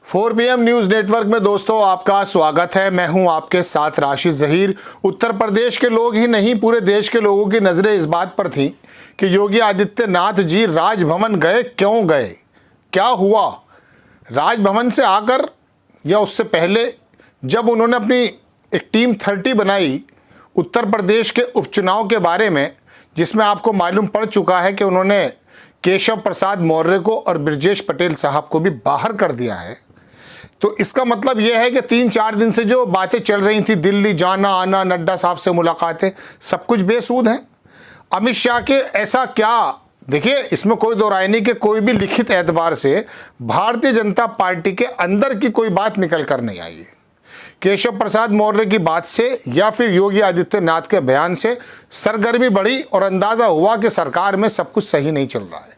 4PM news network में दोस्तों आपका स्वागत है। मैं हूं आपके साथ राशिद ज़हीर। उत्तर प्रदेश के लोग ही नहीं, पूरे देश के लोगों की नज़रें इस बात पर थी कि योगी आदित्यनाथ जी राजभवन गए, क्यों गए, क्या हुआ। राजभवन से आकर या उससे पहले जब उन्होंने अपनी एक टीम 30 बनाई उत्तर प्रदेश के उपचुनाव के बारे में, जिसमें आपको मालूम पड़ चुका है कि उन्होंने केशव प्रसाद मौर्य को और ब्रजेश पटेल साहब को भी बाहर कर दिया है। तो इसका मतलब यह है कि 3-4 दिन से जो बातें चल रही थी, दिल्ली जाना आना, नड्डा साहब से मुलाकातें, सब कुछ बेसूद हैं। अमित शाह के ऐसा क्या, देखिए इसमें कोई दो राय नहीं कि कोई भी लिखित एतबार से भारतीय जनता पार्टी के अंदर की कोई बात निकल कर नहीं आई है। केशव प्रसाद मौर्य की बात से या फिर योगी आदित्यनाथ के बयान से सरगर्मी बढ़ी और अंदाजा हुआ कि सरकार में सब कुछ सही नहीं चल रहा है।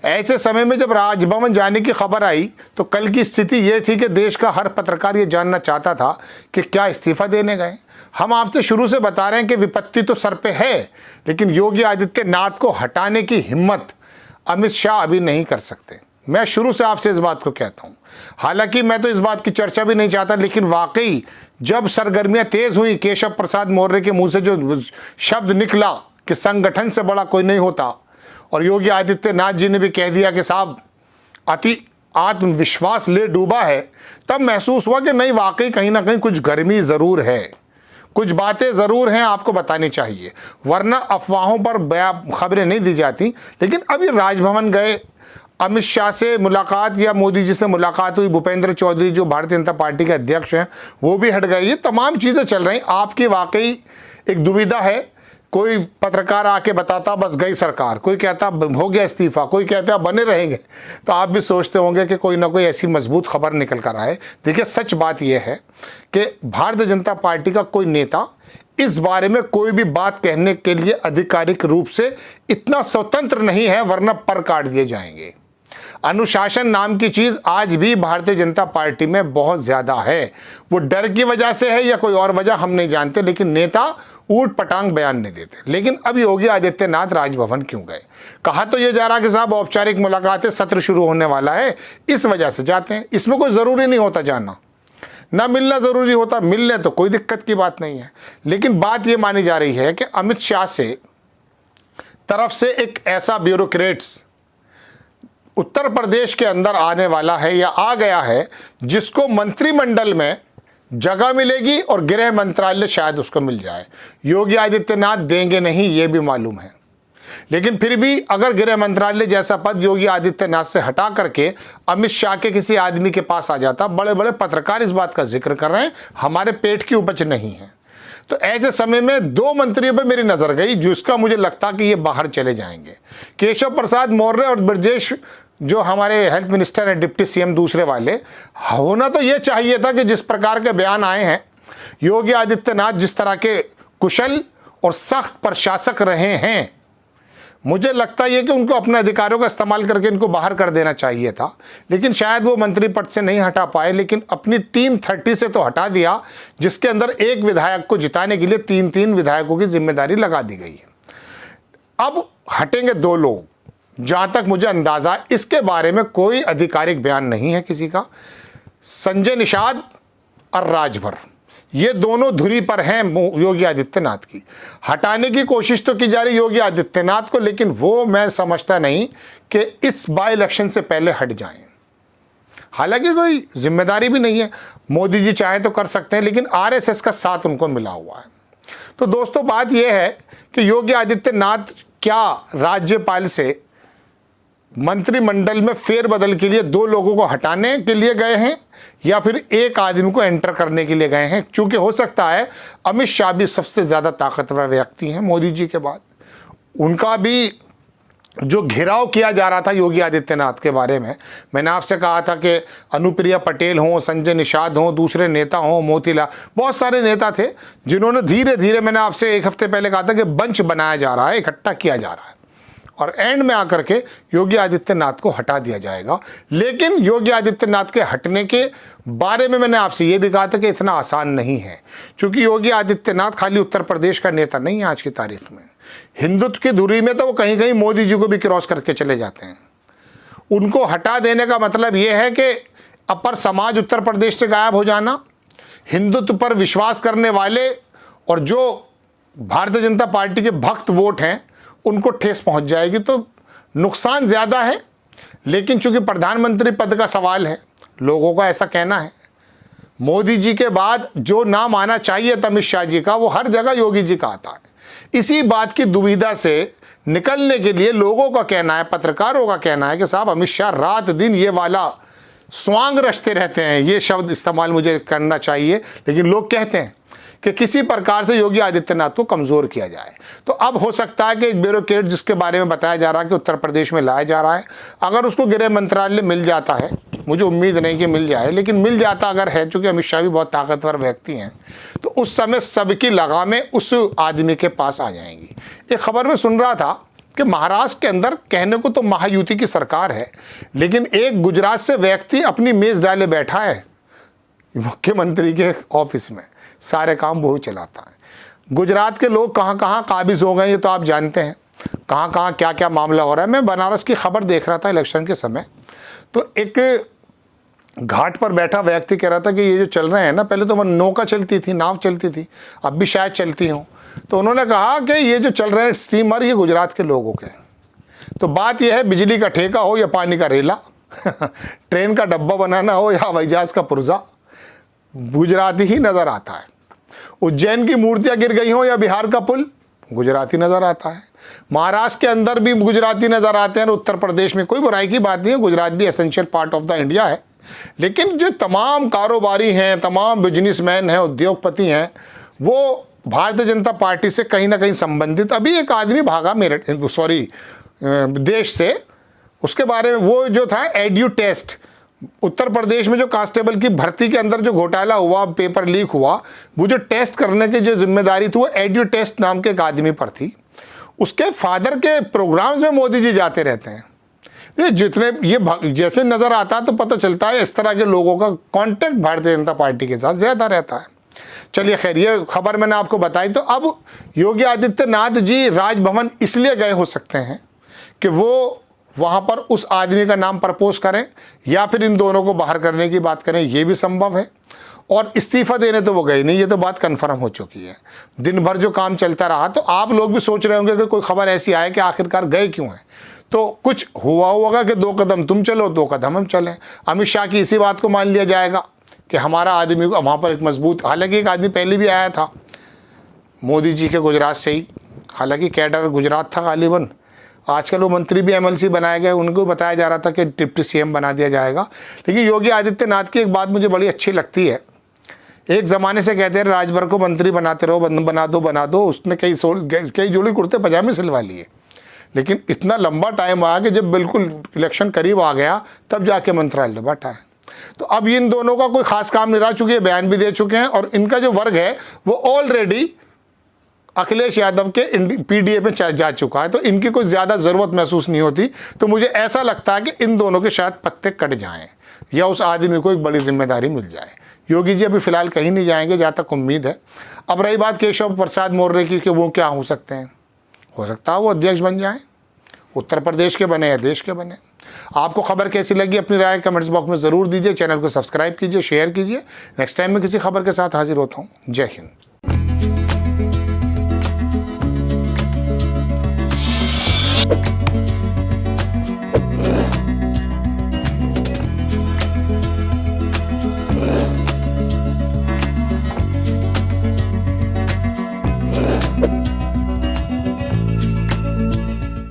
ऐसे समय में जब राजभवन जाने की खबर आई तो कल की स्थिति ये थी कि देश का हर पत्रकार ये जानना चाहता था कि क्या इस्तीफा देने गए। हम आपसे शुरू से बता रहे हैं कि विपत्ति तो सर पे है, लेकिन योगी आदित्यनाथ को हटाने की हिम्मत अमित शाह अभी नहीं कर सकते। मैं शुरू से आपसे इस बात को कहता हूं। हालांकि मैं तो इस बात की चर्चा भी नहीं चाहता, लेकिन वाकई जब सरगर्मियां तेज हुई, केशव प्रसाद मौर्य के मुंह से जो शब्द निकला कि संगठन से बड़ा कोई नहीं होता, और योगी आदित्यनाथ जी ने भी कह दिया कि साहब अति आत्मविश्वास ले डूबा है, तब महसूस हुआ कि नहीं, वाकई कहीं ना कहीं कुछ गर्मी ज़रूर है, कुछ बातें ज़रूर हैं, आपको बतानी चाहिए, वरना अफवाहों पर खबरें नहीं दी जाती। लेकिन अब ये राजभवन गए, अमित शाह से मुलाकात या मोदी जी से मुलाकात हुई, भूपेंद्र चौधरी जो भारतीय जनता पार्टी के अध्यक्ष हैं वो भी हट गए, ये तमाम चीज़ें चल रही। आपकी वाकई एक दुविधा है। कोई पत्रकार आके बताता बस गई सरकार, कोई कहता हो गया इस्तीफा, कोई कहता बने रहेंगे, तो आप भी सोचते होंगे कि कोई ना कोई ऐसी मजबूत खबर निकल कर आए। देखिए सच बात यह है कि भारतीय जनता पार्टी का कोई नेता इस बारे में कोई भी बात कहने के लिए आधिकारिक रूप से इतना स्वतंत्र नहीं है, वरना पर काट दिए जाएंगे। अनुशासन नाम की चीज आज भी भारतीय जनता पार्टी में बहुत ज्यादा है। वो डर की वजह से है या कोई और वजह हम नहीं जानते, लेकिन नेता ऊट पटांग बयान नहीं देते। लेकिन अब योगी आदित्यनाथ राजभवन क्यों गए? कहा तो ये जा रहा कि साहब औपचारिक मुलाकातें, सत्र शुरू होने वाला है, इस वजह से जाते हैं। इसमें कोई जरूरी नहीं होता जाना, ना मिलना जरूरी होता, मिल लें तो कोई दिक्कत की बात नहीं है। लेकिन बात यह मानी जा रही है कि अमित शाह से तरफ से एक ऐसा ब्यूरोक्रेट्स उत्तर प्रदेश के अंदर आने वाला है या आ गया है, जिसको मंत्रिमंडल में जगह मिलेगी और गृह मंत्रालय शायद उसको मिल जाए। योगी आदित्यनाथ देंगे नहीं, ये भी मालूम है, लेकिन फिर भी अगर गृह मंत्रालय जैसा पद योगी आदित्यनाथ से हटा करके अमित शाह के किसी आदमी के पास आ जाता, बड़े बड़े पत्रकार इस बात का जिक्र कर रहे हैं, हमारे पेट की उपज नहीं है। तो ऐसे समय में 2 मंत्रियों पे मेरी नजर गई, जिसका मुझे लगता कि ये बाहर चले जाएंगे। केशव प्रसाद मौर्य और ब्रजेश जो हमारे हेल्थ मिनिस्टर हैं, डिप्टी सीएम दूसरे वाले, होना तो ये चाहिए था कि जिस प्रकार के बयान आए हैं, योगी आदित्यनाथ जिस तरह के कुशल और सख्त प्रशासक रहे हैं, मुझे लगता है कि उनको अपने अधिकारों का इस्तेमाल करके इनको बाहर कर देना चाहिए था। लेकिन शायद वो मंत्री पद से नहीं हटा पाए, लेकिन अपनी टीम 30 से तो हटा दिया, जिसके अंदर एक विधायक को जिताने के लिए 3-3 विधायकों की जिम्मेदारी लगा दी गई है। अब हटेंगे 2 लोग, जहां तक मुझे अंदाजा, इसके बारे में कोई आधिकारिक बयान नहीं है किसी का। संजय निषाद और राजभर, ये दोनों धुरी पर हैं योगी आदित्यनाथ की। हटाने की कोशिश तो की जा रही योगी आदित्यनाथ को, लेकिन वो मैं समझता नहीं कि इस बाय इलेक्शन से पहले हट जाएं। हालांकि कोई जिम्मेदारी भी नहीं है, मोदी जी चाहे तो कर सकते हैं, लेकिन आरएसएस का साथ उनको मिला हुआ है। तो दोस्तों बात यह है कि योगी आदित्यनाथ क्या राज्यपाल से मंत्रिमंडल में फेरबदल के लिए 2 लोगों को हटाने के लिए गए हैं या फिर एक आदमी को एंटर करने के लिए गए हैं? क्योंकि हो सकता है अमित शाह भी सबसे ज़्यादा ताकतवर व्यक्ति हैं मोदी जी के बाद, उनका भी जो घेराव किया जा रहा था योगी आदित्यनाथ के बारे में। मैंने आपसे कहा था कि अनुप्रिया पटेल हों, संजय निषाद हों, दूसरे नेता हों, मोतीलाल, बहुत सारे नेता थे जिन्होंने धीरे धीरे, मैंने आपसे 1 हफ्ते पहले कहा था कि बंच बनाया जा रहा है, इकट्ठा किया जा रहा है, और एंड में आकर के योगी आदित्यनाथ को हटा दिया जाएगा। लेकिन योगी आदित्यनाथ के हटने के बारे में मैंने आपसे ये भी कहा था कि इतना आसान नहीं है, क्योंकि योगी आदित्यनाथ खाली उत्तर प्रदेश का नेता नहीं है आज की तारीख में। हिंदुत्व की धुरी में तो वो कहीं कहीं मोदी जी को भी क्रॉस करके चले जाते हैं। उनको हटा देने का मतलब ये है कि अपर समाज उत्तर प्रदेश से गायब हो जाना, हिंदुत्व पर विश्वास करने वाले और जो भारतीय जनता पार्टी के भक्त वोट हैं उनको ठेस पहुंच जाएगी। तो नुकसान ज़्यादा है, लेकिन चूंकि प्रधानमंत्री पद का सवाल है, लोगों का ऐसा कहना है, मोदी जी के बाद जो नाम आना चाहिए था अमित शाह जी का, वो हर जगह योगी जी का आता है। इसी बात की दुविधा से निकलने के लिए लोगों का कहना है, पत्रकारों का कहना है कि साहब अमित शाह रात दिन ये वाला स्वांग रचते रहते हैं। ये शब्द इस्तेमाल मुझे करना चाहिए, लेकिन लोग कहते हैं कि किसी प्रकार से योगी आदित्यनाथ को कमज़ोर किया जाए। तो अब हो सकता है कि एक ब्यूरोक्रेट जिसके बारे में बताया जा रहा है कि उत्तर प्रदेश में लाया जा रहा है, अगर उसको गृह मंत्रालय मिल जाता है, मुझे उम्मीद नहीं कि मिल जाए, लेकिन मिल जाता अगर है, चूँकि अमित शाह भी बहुत ताकतवर व्यक्ति हैं, तो उस समय सबकी लगामें उस आदमी के पास आ जाएंगी। एक खबर में सुन रहा था कि महाराष्ट्र के अंदर कहने को तो महायुति की सरकार है, लेकिन एक गुजरात से व्यक्ति अपनी मेज़ डाले बैठा है मुख्यमंत्री के ऑफिस में, सारे काम वो चलाता है। गुजरात के लोग कहाँ कहाँ काबिज हो गए ये तो आप जानते हैं, कहाँ कहाँ क्या क्या मामला हो रहा है। मैं बनारस की खबर देख रहा था इलेक्शन के समय, तो एक घाट पर बैठा व्यक्ति कह रहा था कि ये जो चल रहे हैं ना, पहले तो वह नौका चलती थी, नाव चलती थी, अब भी शायद चलती हों, तो उन्होंने कहा कि ये जो चल रहे हैं स्टीमर, ये गुजरात के लोगों के। तो बात यह है, बिजली का ठेका हो या पानी का रेला ट्रेन का डब्बा बनाना हो या हवाई जहाज का पुर्जा, गुजराती ही नज़र आता है। उज्जैन की मूर्तियाँ गिर गई हों या बिहार का पुल, गुजराती नज़र आता है। महाराष्ट्र के अंदर भी गुजराती नज़र आते हैं, और उत्तर प्रदेश में कोई बुराई की बात नहीं है, गुजरात भी essential part of the India है। लेकिन जो तमाम कारोबारी हैं, तमाम बिजनेसमैन हैं, उद्योगपति हैं, वो भारतीय जनता पार्टी से कहीं ना कहीं संबंधित। अभी एक आदमी भागा देश से, उसके बारे में वो जो था एड्यू टेस्ट, उत्तर प्रदेश में जो कांस्टेबल की भर्ती के अंदर जो घोटाला हुआ, पेपर लीक हुआ, वो जो टेस्ट करने की जो जिम्मेदारी थी वो एड्यू टेस्ट नाम के एक आदमी पर थी। उसके फादर के प्रोग्राम्स में मोदी जी जाते रहते हैं। ये जितने ये जैसे नज़र आता है तो पता चलता है इस तरह के लोगों का कांटेक्ट भारतीय जनता पार्टी के साथ ज़्यादा रहता है। चलिए खैर, ये खबर मैंने आपको बताई। तो अब योगी आदित्यनाथ जी राजभवन इसलिए गए हो सकते हैं कि वो वहाँ पर उस आदमी का नाम प्रपोज करें, या फिर इन दोनों को बाहर करने की बात करें, ये भी संभव है। और इस्तीफा देने तो वो गए नहीं, ये तो बात कन्फर्म हो चुकी है। दिन भर जो काम चलता रहा, तो आप लोग भी सोच रहे होंगे कि कोई खबर ऐसी आए कि आखिरकार गए क्यों हैं। तो कुछ हुआ होगा कि 2 कदम तुम चलो, 2 कदम हम चलें। अमित शाह की इसी बात को मान लिया जाएगा कि हमारा आदमी वहाँ पर एक मजबूत, हालांकि एक आदमी पहले भी आया था मोदी जी के गुजरात से ही, हालांकि कैडर गुजरात था गालिबन। आजकल वो मंत्री भी MLC बनाए गए, उनको बताया जा रहा था कि डिप्टी CM बना दिया जाएगा। लेकिन योगी आदित्यनाथ की एक बात मुझे बड़ी अच्छी लगती है। एक ज़माने से कहते हैं राजभर को मंत्री बनाते रहो, बना दो। उसने कई जोड़ी कुर्ते पजामे सिलवा लिए, लेकिन इतना लंबा टाइम आया कि जब बिल्कुल इलेक्शन करीब आ गया तब जाके मंत्रालय बैठा है। तो अब इन दोनों का कोई खास काम नहीं रह चुकी है, बयान भी दे चुके हैं, और इनका जो वर्ग है वो ऑलरेडी अखिलेश यादव के PDA पे जा चुका है, तो इनकी कोई ज़्यादा ज़रूरत महसूस नहीं होती। तो मुझे ऐसा लगता है कि इन दोनों के शायद पत्ते कट जाएं, या उस आदमी को एक बड़ी जिम्मेदारी मिल जाए। योगी जी अभी फ़िलहाल कहीं नहीं जाएंगे जहाँ तक उम्मीद है। अब रही बात केशव प्रसाद मौर्य की कि वो क्या हो सकते हैं, हो सकता है वो अध्यक्ष बन जाएँ, उत्तर प्रदेश के बने या देश के बने। आपको खबर कैसी लगी अपनी राय कमेंट्स बॉक्स में ज़रूर दीजिए। चैनल को सब्सक्राइब कीजिए, शेयर कीजिए। नेक्स्ट टाइम मैं किसी खबर के साथ हाजिर होता हूँ। जय हिंद।